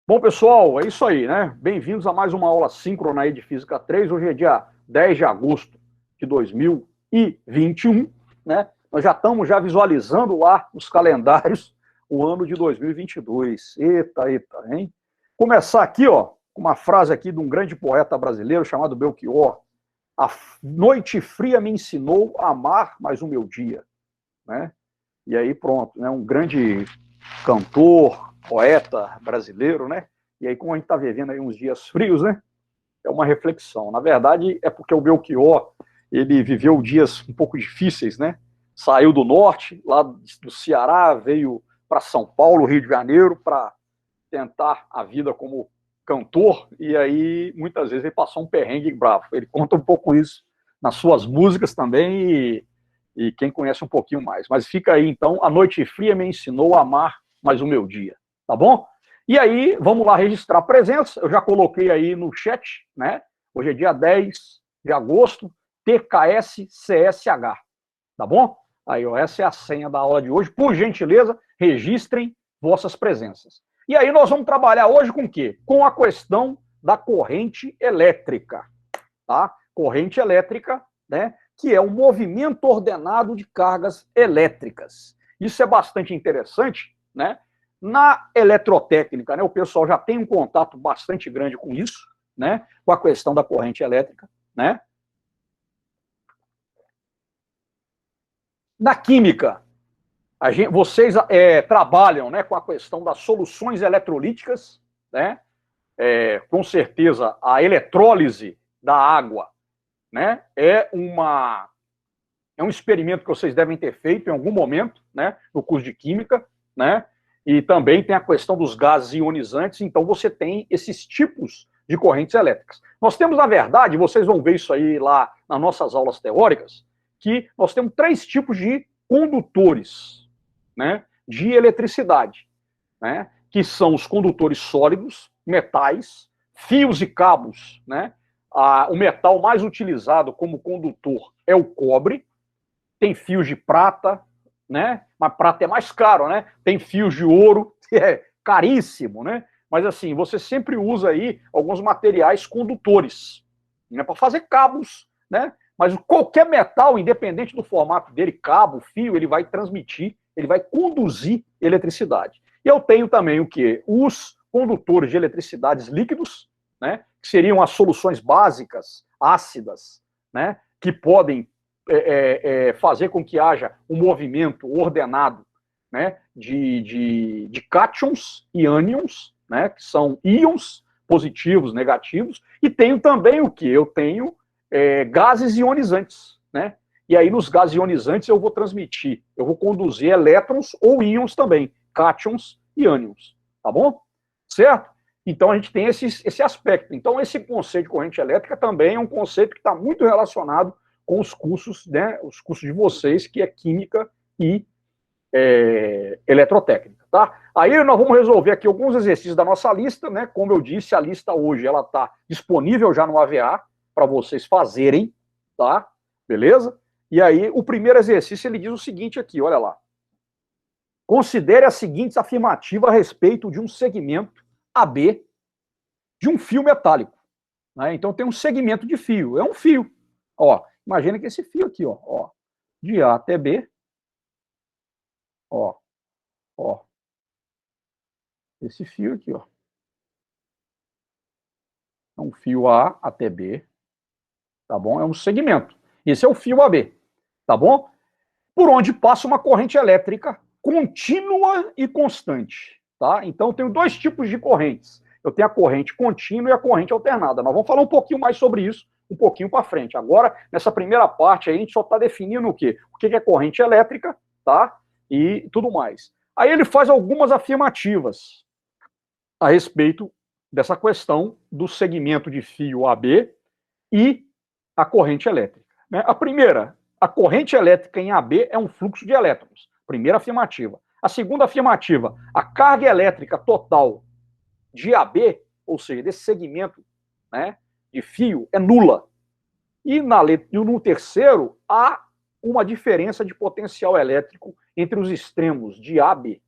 Bom, pessoal, é isso aí, né? Bem-vindos a mais uma aula síncrona aí de Física 3. Hoje é dia 10 de agosto de 2021, né? Nós já estamos visualizando lá nos calendários o ano de 2022. Eita, hein? Começar aqui, ó, com uma frase aqui de um grande poeta brasileiro chamado Belchior. A noite fria me ensinou a amar mais o meu dia, né? E aí pronto, né? Um grande cantor, poeta brasileiro, né? E aí, como a gente está vivendo aí uns dias frios, né? É uma reflexão. Na verdade, é porque o Belchior, ele viveu dias um pouco difíceis, né? Saiu do norte, lá do Ceará, veio para São Paulo, Rio de Janeiro, para tentar a vida como cantor, e aí muitas vezes ele passou um perrengue bravo. Ele conta um pouco isso nas suas músicas também, e quem conhece um pouquinho mais. Mas fica aí, então, A Noite Fria me ensinou a amar mais o meu dia, tá bom? E aí, vamos lá registrar a presença. Eu já coloquei aí no chat, né? Hoje é dia 10 de agosto, TKSCSH, tá bom? Aí, ó, essa é a senha da aula de hoje. Por gentileza, registrem vossas presenças. E aí nós vamos trabalhar hoje com o quê? Com a questão da corrente elétrica, tá? Corrente elétrica, né? Que é o movimento ordenado de cargas elétricas. Isso é bastante interessante, né? Na eletrotécnica, né, o pessoal já tem um contato bastante grande com isso, né? Com a questão da corrente elétrica, né? Na química, vocês trabalham, né, com a questão das soluções eletrolíticas, né? Com certeza a eletrólise da água, né? É um experimento que vocês devem ter feito em algum momento, né, no curso de Química, né, e também tem a questão dos gases ionizantes, então você tem esses tipos de correntes elétricas. Nós temos, na verdade, vocês vão ver isso aí lá nas nossas aulas teóricas, que nós temos três tipos de condutores, né, de eletricidade, né, que são os condutores sólidos, metais, fios e cabos, né, o metal mais utilizado como condutor é o cobre. Tem fios de prata, né? Mas prata é mais caro, né? Tem fios de ouro, que é caríssimo, né? Mas assim, você sempre usa aí alguns materiais condutores, né? Para fazer cabos, né? Mas qualquer metal, independente do formato dele, cabo, fio, ele vai transmitir, ele vai conduzir eletricidade. E eu tenho também o quê? Os condutores de eletricidades líquidos, né? Que seriam as soluções básicas, ácidas, né? Que podem fazer com que haja um movimento ordenado, né, de cátions e ânions, né, que são íons positivos, negativos, e tenho também o que? Eu tenho gases ionizantes, né? E aí nos gases ionizantes eu vou transmitir, eu vou conduzir elétrons ou íons também, cátions e ânions, tá bom? Certo? Então a gente tem esse aspecto. Então esse conceito de corrente elétrica também é um conceito que está muito relacionado com os cursos, né, os cursos de vocês, que é Química e Eletrotécnica, tá? Aí nós vamos resolver aqui alguns exercícios da nossa lista, né? Como eu disse, a lista hoje ela está disponível já no AVA para vocês fazerem, tá? Beleza? E aí o primeiro exercício ele diz o seguinte aqui, olha lá. Considere as seguintes afirmativas a respeito de um segmento AB de um fio metálico, né? Então tem um segmento de fio, é um fio. Ó, imagina que esse fio aqui, ó, de A até B, ó, esse fio aqui, ó, é um fio A até B, tá bom? É um segmento. Esse é o fio AB, tá bom? Por onde passa uma corrente elétrica contínua e constante, tá? Então eu tenho dois tipos de correntes. Eu tenho a corrente contínua e a corrente alternada. Nós vamos falar um pouquinho mais sobre isso um pouquinho para frente. Agora, nessa primeira parte aí, a gente só está definindo o quê? O que é corrente elétrica, tá? E tudo mais. Aí ele faz algumas afirmativas a respeito dessa questão do segmento de fio AB e a corrente elétrica, né? A primeira, a corrente elétrica em AB é um fluxo de elétrons. Primeira afirmativa. A segunda afirmativa, a carga elétrica total de AB, ou seja, desse segmento, né, de fio, é nula. E no terceiro, há uma diferença de potencial elétrico entre os extremos de AB.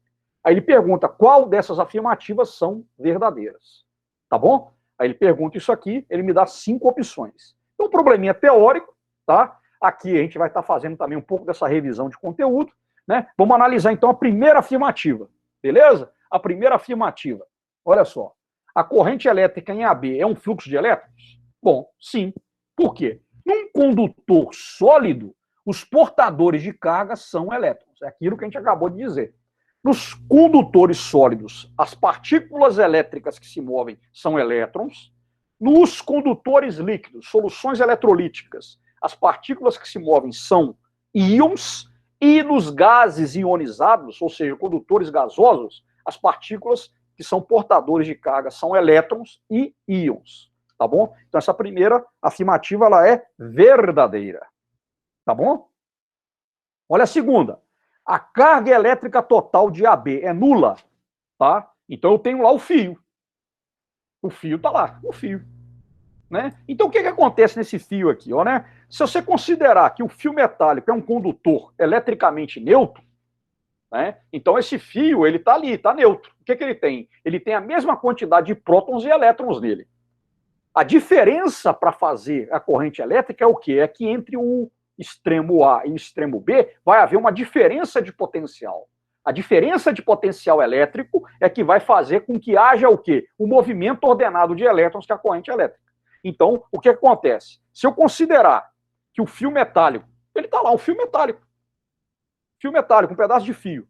Aí ele pergunta qual dessas afirmativas são verdadeiras. Tá bom? Aí ele pergunta isso aqui, ele me dá 5 opções. Então, um probleminha teórico, tá? Aqui a gente vai estar fazendo também um pouco dessa revisão de conteúdo, né? Vamos analisar então a primeira afirmativa, beleza? A primeira afirmativa. Olha só. A corrente elétrica em AB é um fluxo de elétrons? Bom, sim. Por quê? Num condutor sólido, os portadores de carga são elétrons. É aquilo que a gente acabou de dizer. Nos condutores sólidos, as partículas elétricas que se movem são elétrons. Nos condutores líquidos, soluções eletrolíticas, as partículas que se movem são íons. E nos gases ionizados, ou seja, condutores gasosos, as partículas que são portadores de carga são elétrons e íons. Tá bom? Então, essa primeira afirmativa ela é verdadeira. Tá bom? Olha a segunda. A carga elétrica total de AB é nula, tá? Então eu tenho lá o fio. O fio tá lá, o fio. Né? Então o que acontece nesse fio aqui? Ó, né? Se você considerar que o fio metálico é um condutor eletricamente neutro, né? Então esse fio ele tá ali, tá neutro. O que ele tem? Ele tem a mesma quantidade de prótons e elétrons nele. A diferença para fazer a corrente elétrica é o quê? É que entre o extremo A e o extremo B, vai haver uma diferença de potencial. A diferença de potencial elétrico é que vai fazer com que haja o quê? O movimento ordenado de elétrons, que é a corrente elétrica. Então, o que acontece? Se eu considerar que o fio metálico, ele está lá, um fio metálico, um pedaço de fio,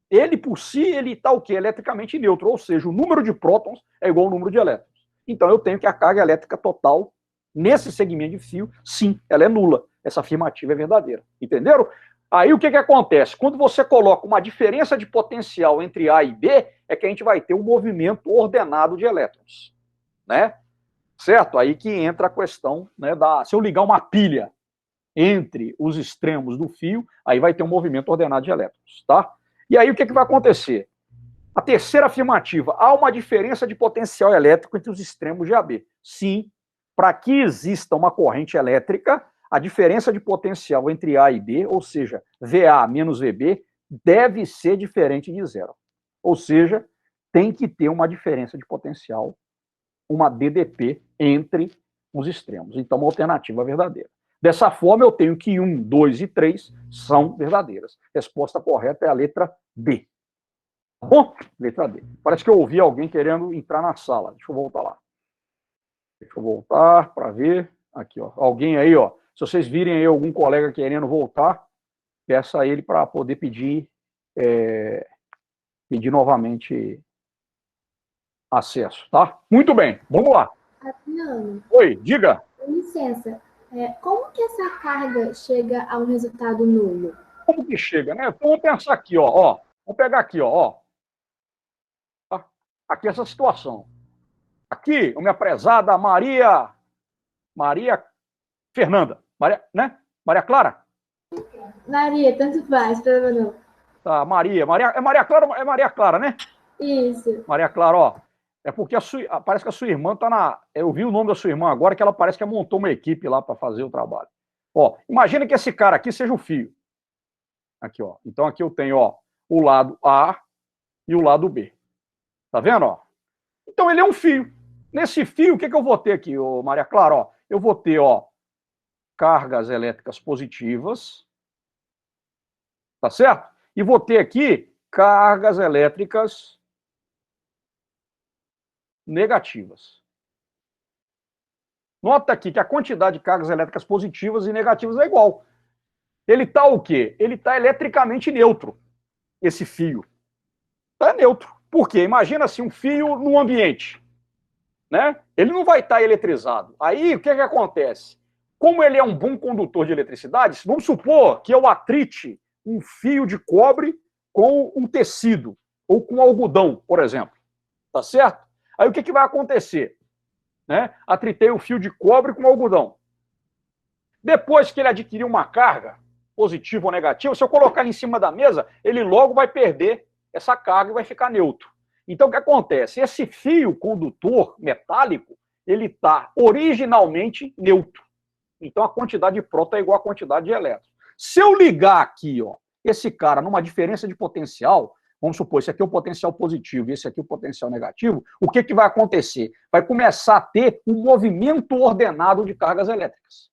ele por si, ele está o quê? Eletricamente neutro, ou seja, o número de prótons é igual ao número de elétrons. Então, eu tenho que a carga elétrica total, nesse segmento de fio, sim, ela é nula. Essa afirmativa é verdadeira. Entenderam? Aí o que acontece? Quando você coloca uma diferença de potencial entre A e B, é que a gente vai ter um movimento ordenado de elétrons. Né? Certo? Aí que entra a questão, né, se eu ligar uma pilha entre os extremos do fio, aí vai ter um movimento ordenado de elétrons. Tá? E aí o que vai acontecer? A terceira afirmativa, há uma diferença de potencial elétrico entre os extremos de AB. Sim, para que exista uma corrente elétrica, a diferença de potencial entre A e B, ou seja, VA menos VB, deve ser diferente de zero. Ou seja, tem que ter uma diferença de potencial, uma DDP, entre os extremos. Então, uma alternativa verdadeira. Dessa forma, eu tenho que 1, 2 e 3 são verdadeiras. Resposta correta é a letra B. Tá bom? Letra D. Parece que eu ouvi alguém querendo entrar na sala. Deixa eu voltar lá. Deixa eu voltar para ver. Aqui, ó. Alguém aí, ó. Se vocês virem aí algum colega querendo voltar, peça a ele para poder pedir novamente acesso, tá? Muito bem, vamos lá. Adriano, Oi, diga. com licença, como que essa carga chega a um resultado nulo? Como que chega, né? Então, vamos pensar aqui, ó. Vamos pegar aqui, ó. Tá? Aqui essa situação. Aqui, a minha prezada Maria Fernanda. Né? Maria Clara? Maria, tanto faz, problema não. Tá, Maria, é Maria Clara, né? Isso. Maria Clara, ó. É porque parece que a sua irmã tá na. Eu vi o nome da sua irmã agora, que ela parece que montou uma equipe lá para fazer o trabalho. Ó, imagina que esse cara aqui seja o fio. Aqui, ó. Então aqui eu tenho, ó, o lado A e o lado B. Tá vendo, ó? Então ele é um fio. Nesse fio, o que eu vou ter aqui, ô Maria Clara, ó? Eu vou ter, ó, cargas elétricas positivas, tá certo? E vou ter aqui cargas elétricas negativas. Nota aqui que a quantidade de cargas elétricas positivas e negativas é igual. Ele está o quê? Ele está eletricamente neutro, esse fio. Está neutro. Por quê? Imagina assim, um fio no ambiente. Né? Ele não vai estar eletrizado. Aí, o que acontece? Como ele é um bom condutor de eletricidade, vamos supor que eu atrite um fio de cobre com um tecido, ou com algodão, por exemplo. Tá certo? Aí o que vai acontecer? Né? Atritei o fio de cobre com algodão. Depois que ele adquirir uma carga, positiva ou negativa, se eu colocar ele em cima da mesa, ele logo vai perder essa carga e vai ficar neutro. Então, o que acontece? Esse fio condutor metálico, ele está originalmente neutro. Então, a quantidade de próton é igual à quantidade de elétrons. Se eu ligar aqui, ó, esse cara numa diferença de potencial, vamos supor, esse aqui é o potencial positivo e esse aqui é o potencial negativo, o que, que vai acontecer? Vai começar a ter um movimento ordenado de cargas elétricas.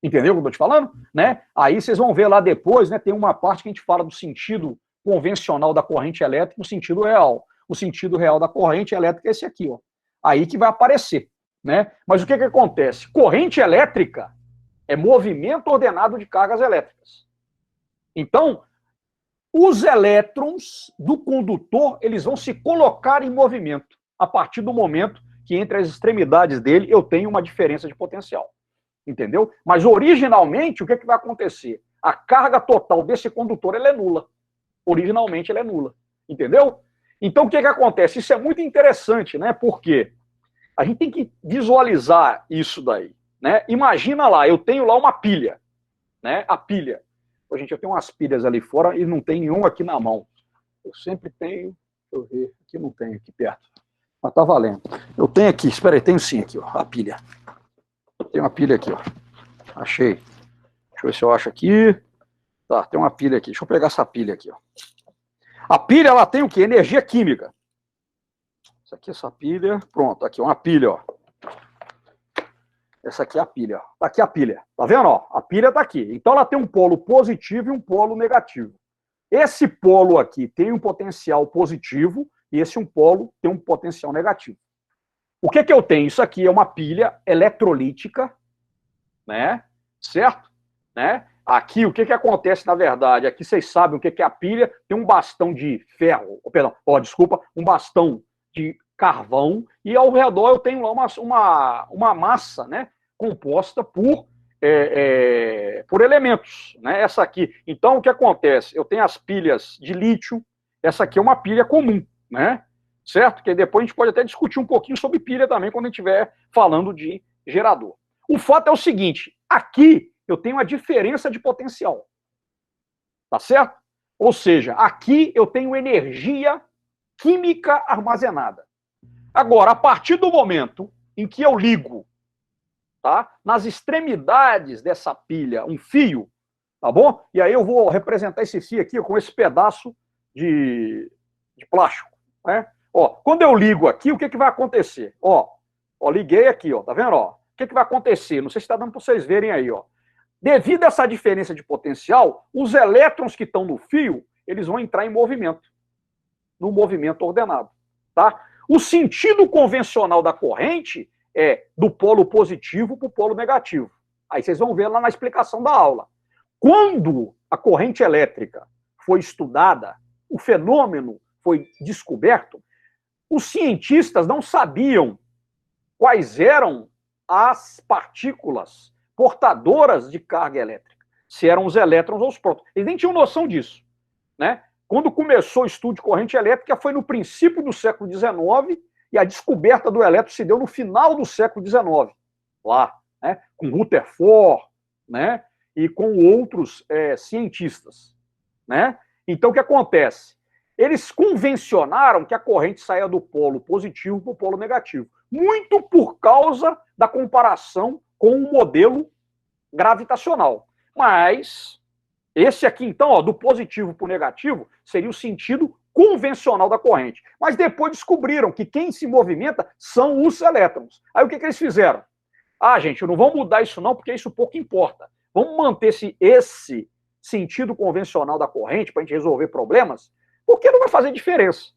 Entendeu o que eu estou te falando? Né? Aí vocês vão ver lá depois, né, tem uma parte que a gente fala do sentido convencional da corrente elétrica e o sentido real. O sentido real da corrente elétrica é esse aqui, ó. Aí que vai aparecer. Né? Mas o que, que acontece? Corrente elétrica é movimento ordenado de cargas elétricas. Então, os elétrons do condutor, eles vão se colocar em movimento a partir do momento que entre as extremidades dele eu tenho uma diferença de potencial. Entendeu? Mas originalmente, o que, que vai acontecer? A carga total desse condutor ela é nula. Originalmente ela é nula. Entendeu? Então o que, que acontece? Isso é muito interessante, né? Porque a gente tem que visualizar isso daí. Né? Imagina lá, eu tenho lá uma pilha. Né? A pilha. Pô, gente, eu tenho umas pilhas ali fora e não tem nenhuma aqui na mão. Eu sempre tenho. Deixa eu ver. Aqui não tem, aqui perto. Mas tá valendo. Eu tenho aqui, espera aí, tenho sim aqui, ó, a pilha. Tem uma pilha aqui, ó. Achei. Deixa eu ver se eu acho aqui. Tá, tem uma pilha aqui. Deixa eu pegar essa pilha aqui, ó. A pilha, ela tem o quê? Energia química. Essa aqui, essa pilha. Pronto, aqui, uma pilha, ó. Essa aqui é a pilha, ó. Tá aqui a pilha. Tá vendo, ó? A pilha tá aqui. Então, ela tem um polo positivo e um polo negativo. Esse polo aqui tem um potencial positivo e esse um polo tem um potencial negativo. O que que eu tenho? Isso aqui é uma pilha eletrolítica, né? Certo? Né? Aqui, o que que acontece na verdade? Aqui vocês sabem o que que é a pilha. Tem um bastão de ferro, perdão, desculpa, um bastão de carvão e ao redor eu tenho lá uma massa, né? Composta por elementos, né? Essa aqui. Então, o que acontece? Eu tenho as pilhas de lítio. Essa aqui é uma pilha comum, né? Certo? Que depois a gente pode até discutir um pouquinho sobre pilha também quando a gente estiver falando de gerador. O fato é o seguinte, aqui eu tenho a diferença de potencial. Tá certo? Ou seja, aqui eu tenho energia química armazenada. Agora, a partir do momento em que eu ligo, tá, nas extremidades dessa pilha um fio, tá bom? E aí eu vou representar esse fio aqui com esse pedaço de plástico, né? Ó, quando eu ligo aqui, o que que vai acontecer? Ó, liguei aqui, ó, tá vendo? Ó, o que que vai acontecer? Não sei se está dando para vocês verem aí, ó. Devido a essa diferença de potencial, os elétrons que estão no fio, eles vão entrar em movimento, no movimento ordenado, tá? O sentido convencional da corrente é do polo positivo para o polo negativo. Aí vocês vão ver lá na explicação da aula. Quando a corrente elétrica foi estudada, o fenômeno foi descoberto, os cientistas não sabiam quais eram as partículas portadoras de carga elétrica, se eram os elétrons ou os prótons. Eles nem tinham noção disso, né? Quando começou o estudo de corrente elétrica foi no princípio do século XIX e a descoberta do elétron se deu no final do século XIX, lá, né? Com Rutherford, né? E com outros cientistas, né? Então o que acontece? Eles convencionaram que a corrente saía do polo positivo para o polo negativo, muito por causa da comparação com o modelo gravitacional. Mas esse aqui, então, ó, do positivo para o negativo, seria o sentido convencional da corrente. Mas depois descobriram que quem se movimenta são os elétrons. Aí o que eles fizeram? Ah, gente, não vamos mudar isso não, porque isso pouco importa. Vamos manter esse sentido convencional da corrente para a gente resolver problemas, porque não vai fazer diferença.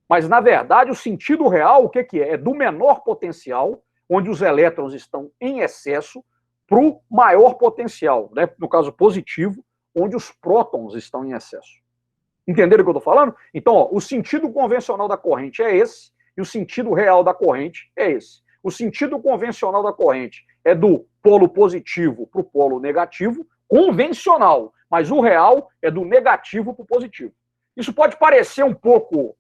Mas, na verdade, o sentido real, o que é? É do menor potencial, onde os elétrons estão em excesso, para o maior potencial, né? No caso positivo, onde os prótons estão em excesso. Entenderam o que eu estou falando? Então, ó, o sentido convencional da corrente é esse, e o sentido real da corrente é esse. O sentido convencional da corrente é do polo positivo para o polo negativo, convencional, mas o real é do negativo para o positivo. Isso pode parecer um pouco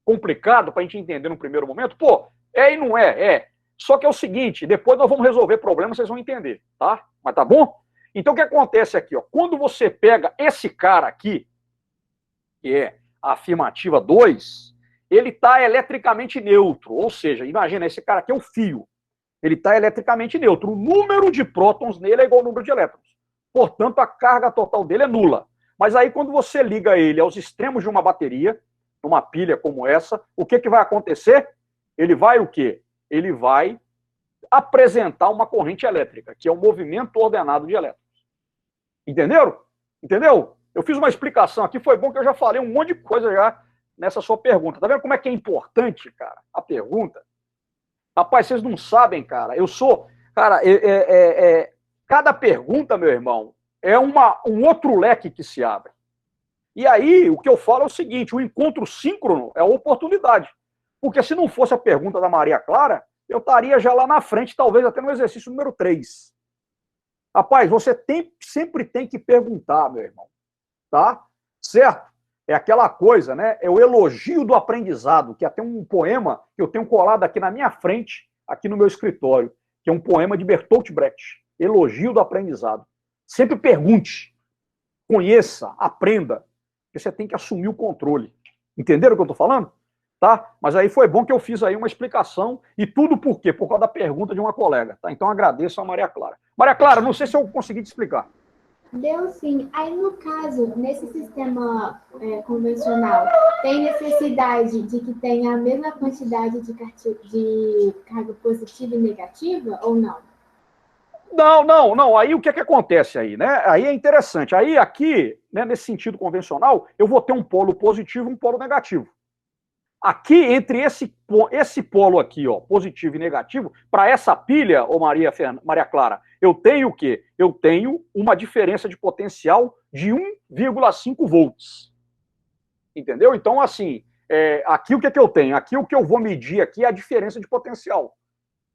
complicado para a gente entender no primeiro momento. Pô, e não é. Só que é o seguinte, depois nós vamos resolver problemas, vocês vão entender, tá? Mas tá bom? Então o que acontece aqui, ó? Quando você pega esse cara aqui, que é a afirmativa 2, ele está eletricamente neutro, ou seja, imagina, esse cara aqui é o fio. Ele está eletricamente neutro. O número de prótons nele é igual ao número de elétrons. Portanto, a carga total dele é nula. Mas aí quando você liga ele aos extremos de uma bateria, numa pilha como essa, o que vai acontecer? Ele vai o quê? Ele vai apresentar uma corrente elétrica, que é o movimento ordenado de elétrons. Entenderam? Entendeu? Eu fiz uma explicação aqui, foi bom que eu já falei um monte de coisa já nessa sua pergunta. Tá vendo como é que é importante, cara, a pergunta? Rapaz, vocês não sabem, cara, eu sou... Cara, cada pergunta, meu irmão, é um outro leque que se abre. E aí, o que eu falo é o seguinte, o encontro síncrono é a oportunidade. Porque se não fosse a pergunta da Maria Clara, eu estaria já lá na frente, talvez até no exercício número 3. Rapaz, você sempre tem que perguntar, meu irmão. Tá? Certo? É aquela coisa, né? É o elogio do aprendizado, que é até um poema que eu tenho colado aqui na minha frente, aqui no meu escritório, que é um poema de Bertolt Brecht. Elogio do aprendizado. Sempre pergunte, conheça, aprenda, porque você tem que assumir o controle. Entenderam o que eu estou falando? Tá? Mas aí foi bom que eu fiz aí uma explicação, e tudo por quê? Por causa da pergunta de uma colega. Tá? Então agradeço a Maria Clara. Maria Clara, não sei se eu consegui te explicar. Deu sim. Aí, no caso, nesse sistema convencional, tem necessidade de que tenha a mesma quantidade de carga positiva e negativa ou não? Não. Aí o que acontece aí, né? Aí é interessante. Aí aqui, né, nesse sentido convencional, eu vou ter um polo positivo e um polo negativo. Aqui, entre esse polo aqui, ó, positivo e negativo, para essa pilha, ô Maria Clara, eu tenho o quê? Eu tenho uma diferença de potencial de 1,5 volts. Entendeu? Então, assim, aqui o que eu tenho? Aqui o que eu vou medir aqui é a diferença de potencial.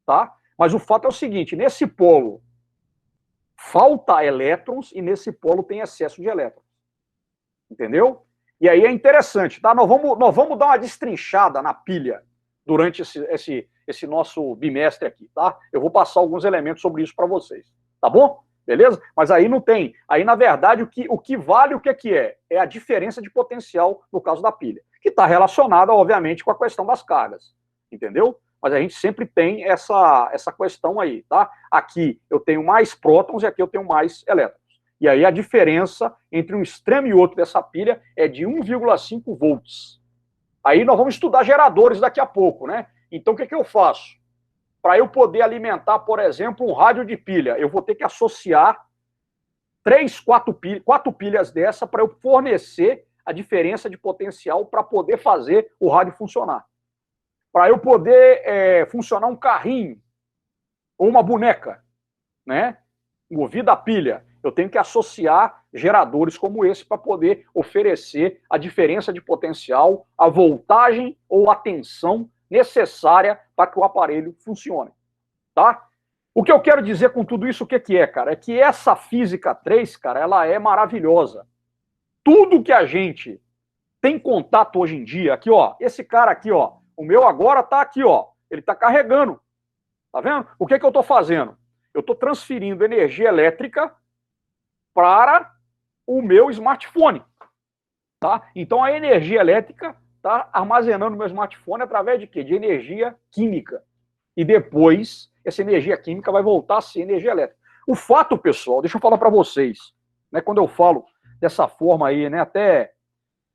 Tá? Mas o fato é o seguinte, nesse polo falta elétrons e nesse polo tem excesso de elétrons. Entendeu? E aí é interessante, tá? Nós vamos dar uma destrinchada na pilha durante esse nosso bimestre aqui, tá? Eu vou passar alguns elementos sobre isso para vocês, tá bom? Beleza? Mas aí não tem. Aí, na verdade, o que vale o que é? É a diferença de potencial no caso da pilha, que está relacionada, obviamente, com a questão das cargas. Entendeu? Mas a gente sempre tem essa questão aí, tá? Aqui eu tenho mais prótons e aqui eu tenho mais elétrons. E aí a diferença entre um extremo e outro dessa pilha é de 1,5 volts. Aí nós vamos estudar geradores daqui a pouco, né? Então o que eu faço? Para eu poder alimentar, por exemplo, um rádio de pilha, eu vou ter que associar 4 pilhas dessa para eu fornecer a diferença de potencial para poder fazer o rádio funcionar. Para eu poder funcionar um carrinho ou uma boneca, né? Movida a pilha, eu tenho que associar geradores como esse para poder oferecer a diferença de potencial, a voltagem ou a tensão necessária para que o aparelho funcione, tá? O que eu quero dizer com tudo isso, o que é, cara? É que essa física 3, cara, ela é maravilhosa. Tudo que a gente tem contato hoje em dia, aqui, ó, esse cara aqui, ó, o meu agora tá aqui, ó, ele tá carregando, tá vendo? O que eu tô fazendo? Eu tô transferindo energia elétrica para o meu smartphone, tá? Então a energia elétrica tá armazenando no meu smartphone através de quê? De energia química. E depois essa energia química vai voltar a ser energia elétrica. O fato, pessoal, deixa eu falar para vocês, né, quando eu falo dessa forma aí, né, até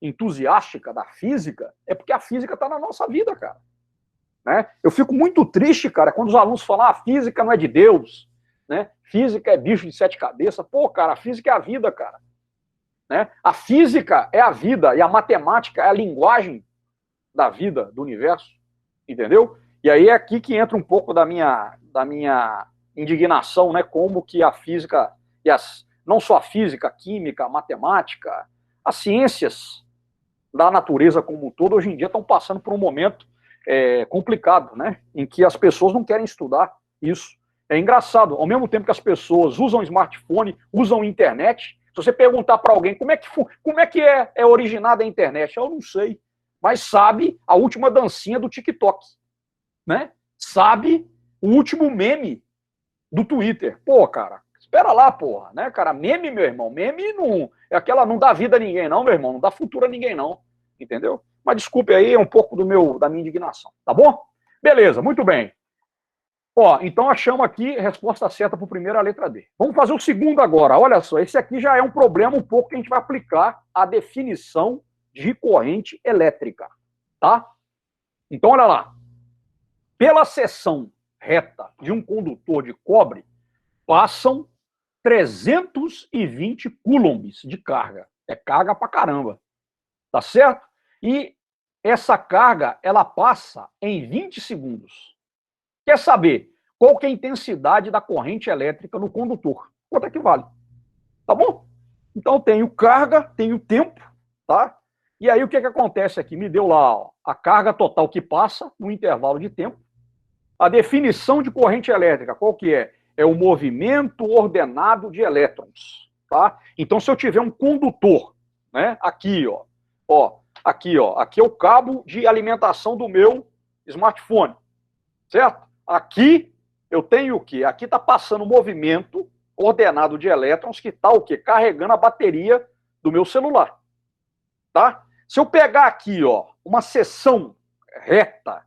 entusiástica da física, é porque a física está na nossa vida, cara. Né? Eu fico muito triste, cara, quando os alunos falam a física não é de Deus, né? Física é bicho de 7 cabeças. Pô, cara, a física é a vida, cara. Né? A física é a vida e a matemática é a linguagem da vida, do universo. Entendeu? E aí é aqui que entra um pouco da minha indignação, né? Como que a física, não só a física, a química, a matemática, as ciências da natureza como um todo, hoje em dia estão passando por um momento complicado, né? Em que as pessoas não querem estudar isso. É engraçado, ao mesmo tempo que as pessoas usam smartphone, usam internet, se você perguntar para alguém como é que é originada a internet, eu não sei, mas sabe a última dancinha do TikTok, né? Sabe o último meme do Twitter. Pô, cara, espera lá, porra, né, cara? Meme, meu irmão, meme não dá vida a ninguém, não, meu irmão, não dá futuro a ninguém, não, entendeu? Mas desculpe aí, é um pouco da minha indignação, tá bom? Beleza, muito bem. Ó, então achamos aqui a resposta certa para o primeiro, a letra D. Vamos fazer o segundo agora. Olha só, esse aqui já é um problema um pouco que a gente vai aplicar a definição de corrente elétrica, tá? Então, olha lá. Pela seção reta de um condutor de cobre, passam 320 coulombs de carga. É carga pra caramba, tá certo? E essa carga, ela passa em 20 segundos. Quer saber qual que é a intensidade da corrente elétrica no condutor? Quanto é que vale? Tá bom? Então, eu tenho carga, tenho tempo, tá? E aí, o que acontece aqui? Me deu lá, ó, a carga total que passa no intervalo de tempo. A definição de corrente elétrica, qual que é? É o movimento ordenado de elétrons, tá? Então, se eu tiver um condutor, né, aqui, aqui é o cabo de alimentação do meu smartphone, certo? Aqui eu tenho o quê? Aqui está passando o movimento ordenado de elétrons que está o quê? Carregando a bateria do meu celular, tá? Se eu pegar aqui, ó, uma seção reta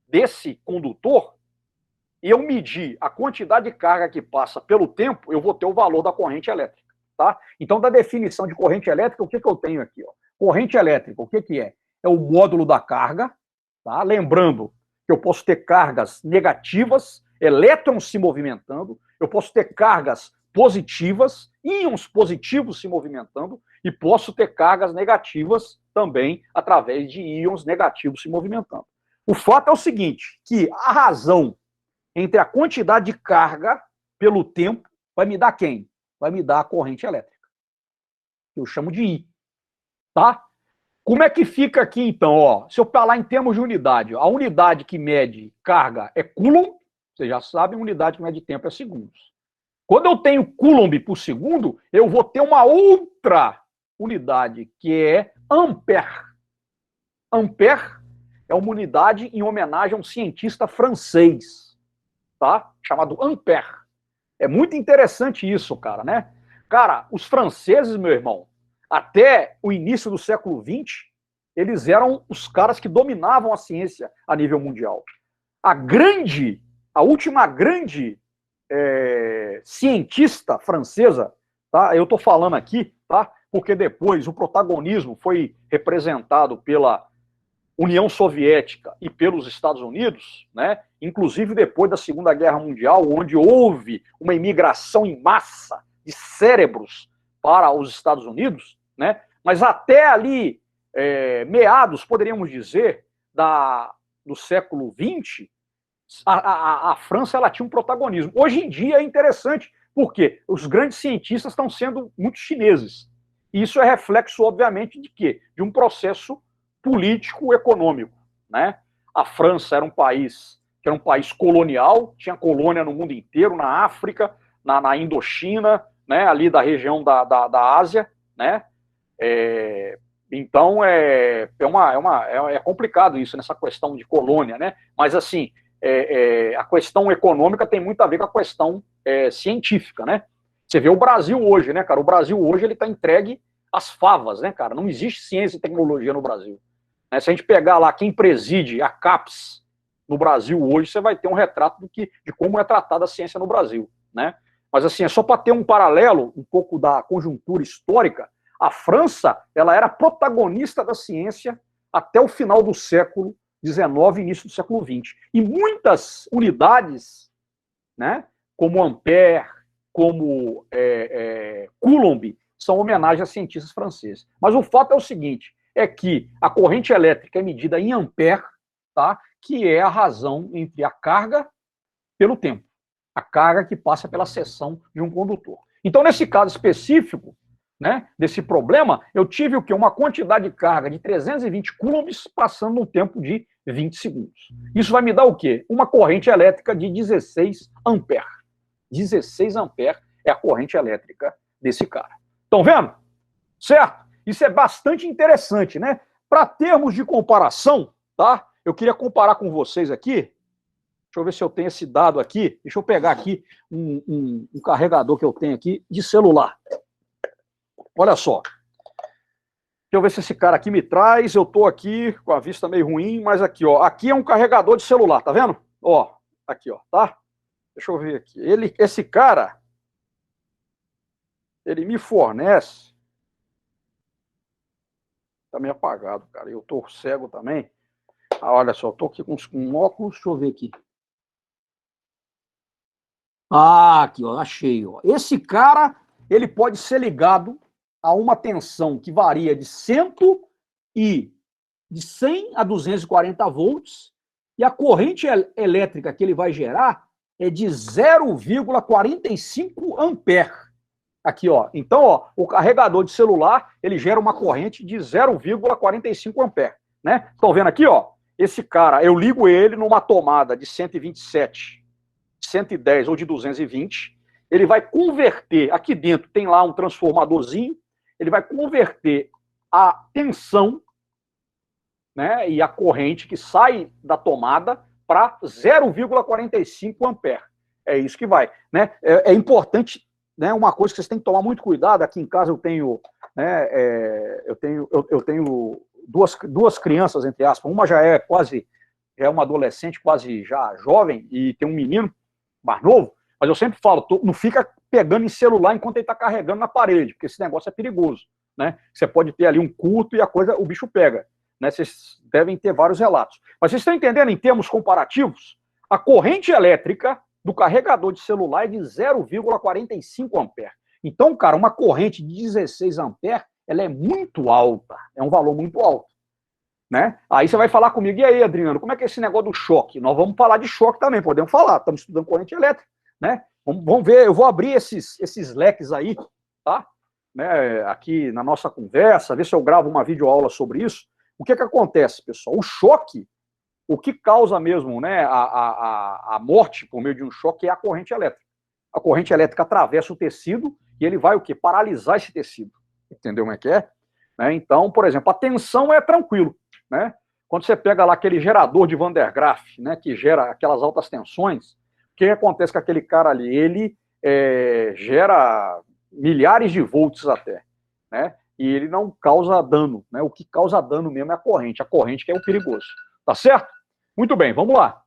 desse condutor e eu medir a quantidade de carga que passa pelo tempo, eu vou ter o valor da corrente elétrica, tá? Então, da definição de corrente elétrica, o que eu tenho aqui, ó? Corrente elétrica, o que é? É o módulo da carga, tá? Lembrando que eu posso ter cargas negativas, elétrons se movimentando, eu posso ter cargas positivas, íons positivos se movimentando, e posso ter cargas negativas também através de íons negativos se movimentando. O fato é o seguinte, que a razão entre a quantidade de carga pelo tempo vai me dar quem? Vai me dar a corrente elétrica. Eu chamo de I, tá? Como é que fica aqui, então? Ó, se eu falar em termos de unidade, a unidade que mede carga é coulomb, vocês já sabem, a unidade que mede tempo é segundos. Quando eu tenho coulomb por segundo, eu vou ter uma outra unidade, que é ampere. Ampere é uma unidade em homenagem a um cientista francês, tá? Chamado Ampère. É muito interessante isso, cara, né? Cara, os franceses, meu irmão, até o início do século XX, eles eram os caras que dominavam a ciência a nível mundial. A última grande cientista francesa, tá? Eu tô falando aqui, tá? Porque depois o protagonismo foi representado pela União Soviética e pelos Estados Unidos, né? Inclusive depois da Segunda Guerra Mundial, onde houve uma imigração em massa de cérebros para os Estados Unidos, né? Mas até ali, meados, poderíamos dizer, do século XX, a França ela tinha um protagonismo. Hoje em dia é interessante, porque os grandes cientistas estão sendo muito chineses. E isso é reflexo, obviamente, de quê? De um processo político econômico, né? A França era um país que era um país colonial, tinha colônia no mundo inteiro, na África, na Indochina, né? Ali da região da Ásia, né? Então é complicado isso, nessa questão de colônia, né? Mas assim, a questão econômica tem muito a ver com a questão científica, né? Você vê o Brasil hoje, né, cara? O Brasil hoje ele está entregue às favas, né, cara? Não existe ciência e tecnologia no Brasil. Né? Se a gente pegar lá quem preside a CAPES no Brasil hoje, você vai ter um retrato de como é tratada a ciência no Brasil, né? Mas assim, é só para ter um paralelo, um pouco da conjuntura histórica, a França, ela era protagonista da ciência até o final do século XIX, início do século XX. E muitas unidades, né, como Ampère, como Coulomb, são homenagem a cientistas franceses. Mas o fato é o seguinte, é que a corrente elétrica é medida em ampere, tá, que é a razão entre a carga pelo tempo. A carga que passa pela seção de um condutor. Então, nesse caso específico, né, desse problema, eu tive o quê? Uma quantidade de carga de 320 coulombs passando num tempo de 20 segundos. Isso vai me dar o quê? Uma corrente elétrica de 16 ampere. 16 ampere é a corrente elétrica desse cara. Estão vendo? Certo? Isso é bastante interessante, né? Para termos de comparação, tá? Eu queria comparar com vocês aqui. Deixa eu ver se eu tenho esse dado aqui. Deixa eu pegar aqui um carregador que eu tenho aqui de celular. Olha só. Deixa eu ver se esse cara aqui me traz. Eu tô aqui com a vista meio ruim, mas aqui, ó. Aqui é um carregador de celular, tá vendo? Ó, aqui, ó, tá? Deixa eu ver aqui. Esse cara, ele me fornece... Tá meio apagado, cara. Eu tô cego também. Ah, olha só, eu tô aqui com um óculos, deixa eu ver aqui. Ah, aqui, ó, achei. Ó. Esse cara, ele pode ser ligado a uma tensão que varia de 100 a 240 volts, e a corrente elétrica que ele vai gerar é de 0,45 ampere. Aqui, ó. Então, ó, o carregador de celular, ele gera uma corrente de 0,45 ampere, né? Estão vendo aqui, ó? Esse cara, eu ligo ele numa tomada de 127, 110 ou de 220, ele vai converter, aqui dentro tem lá um transformadorzinho, ele vai converter a tensão, né, e a corrente que sai da tomada para 0,45 ampere. É isso que vai, né? É importante, né, uma coisa que vocês têm que tomar muito cuidado. Aqui em casa eu tenho, né, eu tenho duas crianças, entre aspas. Uma já é uma adolescente, quase já jovem, e tem um menino mais novo. Mas eu sempre falo, não fica pegando em celular enquanto ele está carregando na parede, porque esse negócio é perigoso, né? Você pode ter ali um curto e o bicho pega. Né, vocês devem ter vários relatos. Mas vocês estão entendendo, em termos comparativos, a corrente elétrica do carregador de celular é de 0,45 ampere. Então, cara, uma corrente de 16 ampere, ela é muito alta, é um valor muito alto. Né? Aí você vai falar comigo, e aí, Adriano, como é que é esse negócio do choque? Nós vamos falar de choque também, podemos falar, estamos estudando corrente elétrica. Né? Vamos ver, eu vou abrir esses leques aí, tá? Né, aqui na nossa conversa, ver se eu gravo uma videoaula sobre isso. O que acontece, pessoal? O choque, o que causa mesmo, né, a morte por meio de um choque é a corrente elétrica. A corrente elétrica atravessa o tecido e ele vai o quê? Paralisar esse tecido. Entendeu como é que é? Né? Então, por exemplo, a tensão é tranquilo. Né? Quando você pega lá aquele gerador de Van der Graaf, né, que gera aquelas altas tensões, o que acontece com aquele cara ali? Ele gera milhares de volts até, né? E ele não causa dano, né? O que causa dano mesmo é a corrente que é o perigoso. Tá certo? Muito bem, vamos lá.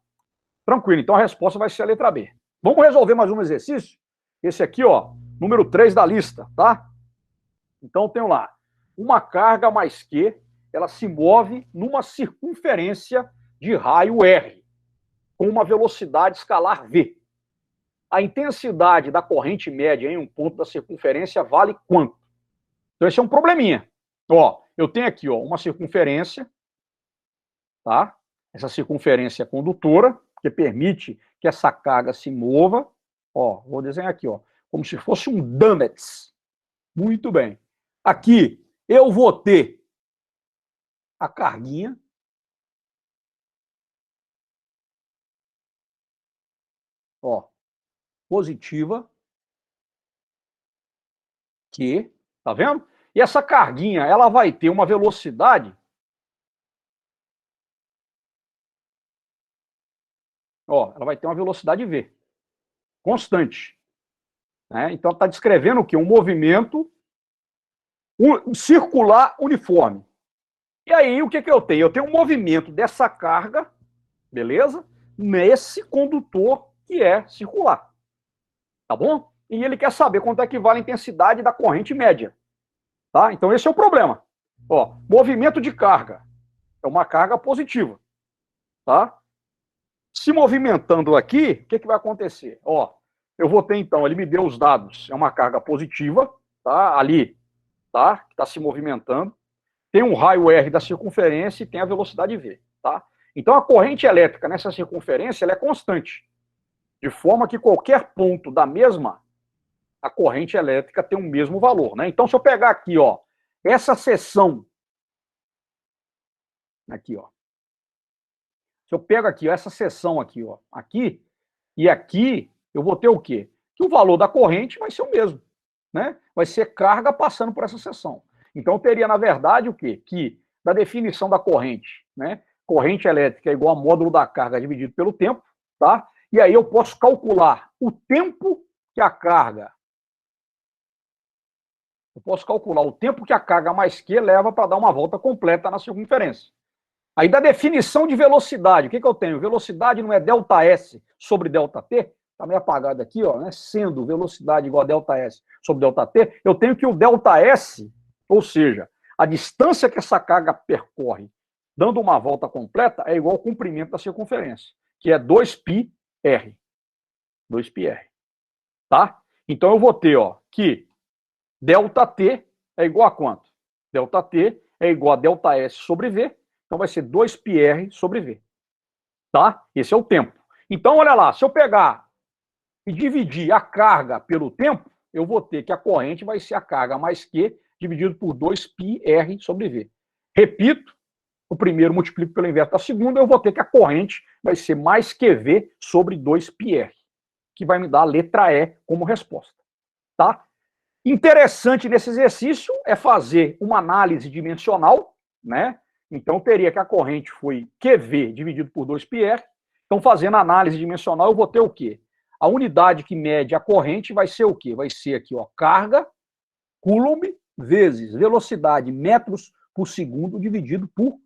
Tranquilo, então a resposta vai ser a letra B. Vamos resolver mais um exercício? Esse aqui, ó, número 3 da lista, tá? Então tem lá, uma carga mais Q, ela se move numa circunferência de raio R, com uma velocidade escalar V. A intensidade da corrente média em um ponto da circunferência vale quanto? Então, esse é um probleminha. Ó, eu tenho aqui, ó, uma circunferência, tá? Essa circunferência é condutora, que permite que essa carga se mova. Ó, vou desenhar aqui, ó, como se fosse um dumbbells. Muito bem. Aqui, eu vou ter a carguinha. Ó, positiva. Que, tá vendo? E essa carguinha, ela vai ter uma velocidade, ó, ela vai ter uma velocidade V, constante. Né? Então, está descrevendo o quê? Um movimento circular uniforme. E aí, o que eu tenho? Eu tenho um movimento dessa carga, beleza? Nesse condutor que é circular. Tá bom? E ele quer saber quanto é que vale a intensidade da corrente média. Tá? Então, esse é o problema. Ó, movimento de carga. É uma carga positiva. Tá? Se movimentando aqui, o que vai acontecer? Ó, eu vou ter, então, ele me deu os dados. É uma carga positiva, tá? Ali, tá? Que está se movimentando. Tem um raio R da circunferência e tem a velocidade V, tá? Então, a corrente elétrica nessa circunferência, ela é constante. De forma que qualquer ponto da mesma, a corrente elétrica tem o mesmo valor, né? Então, se eu pegar aqui, ó, essa seção, aqui, ó. Se eu pego aqui, ó, essa seção aqui, ó, aqui, e aqui, eu vou ter o quê? Que o valor da corrente vai ser o mesmo, né? Vai ser carga passando por essa seção. Então, eu teria, na verdade, o quê? Que, da definição da corrente, né? Corrente elétrica é igual a módulo da carga dividido pelo tempo, tá? E aí eu posso calcular o tempo que a carga... Eu posso calcular o tempo que a carga mais Q leva para dar uma volta completa na circunferência. Aí, da definição de velocidade, o que eu tenho? Velocidade não é ΔS sobre ΔT? está meio apagado aqui, ó, né? Sendo velocidade igual a ΔS sobre ΔT, eu tenho que o ΔS, ou seja, a distância que essa carga percorre dando uma volta completa é igual ao comprimento da circunferência, que é 2πr. 2πr. Tá? Então eu vou ter, ó, que ΔT é igual a quanto? ΔT é igual a ΔS sobre V, então vai ser 2πr sobre V. Tá? Esse é o tempo. Então, olha lá, se eu pegar e dividir a carga pelo tempo, eu vou ter que a corrente vai ser a carga mais Q dividido por 2πr sobre V. Repito, o primeiro multiplico pelo inverso da segunda, eu vou ter que a corrente vai ser mais QV sobre 2πr, que vai me dar a letra E como resposta. Tá? Interessante nesse exercício é fazer uma análise dimensional, né? Então, teria que a corrente foi QV dividido por 2πr. Então, fazendo a análise dimensional, eu vou ter o quê? A unidade que mede a corrente vai ser o quê? Vai ser aqui, ó, carga, coulomb, vezes velocidade, metros por segundo, dividido por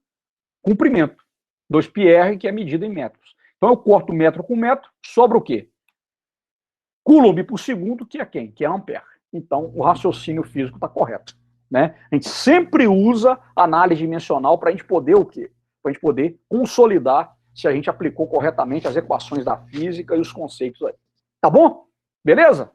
comprimento. 2πr, que é medida em metros. Então, eu corto metro com metro, sobra o quê? Coulomb por segundo, que é quem? Que é ampere. Então, o raciocínio físico está correto. Né? A gente sempre usa análise dimensional para a gente poder o quê? Para a gente poder consolidar se a gente aplicou corretamente as equações da física e os conceitos aí. Tá bom? Beleza?